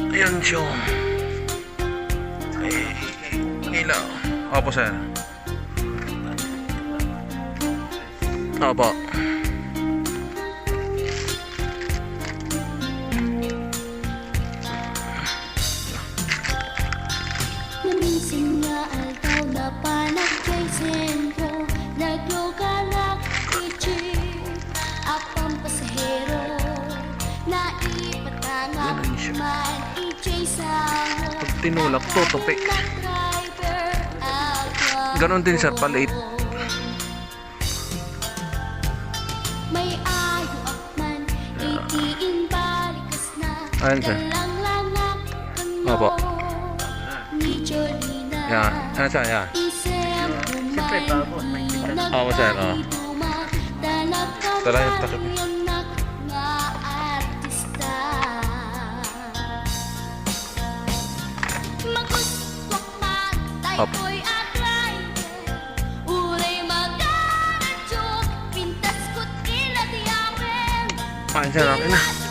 Ayan siya. Ay, ilaw. Opo, sir. Opo. Namising nga altaw na panag kay sentro. Naglugalak ichip apang pasahero. Naipatangak man ichay sango. Pag tinulak to, tupi. Ganon din, sir, palit. May ayo akman itiin balikas na. Ayan, sir. Dalang-langak Opo. ni Jolina. Yan. Ano siya? Yan. Isem Siyempre, bago. Nakikita. Opo, sir. Tara yung takip. Up. Paano siya natin na?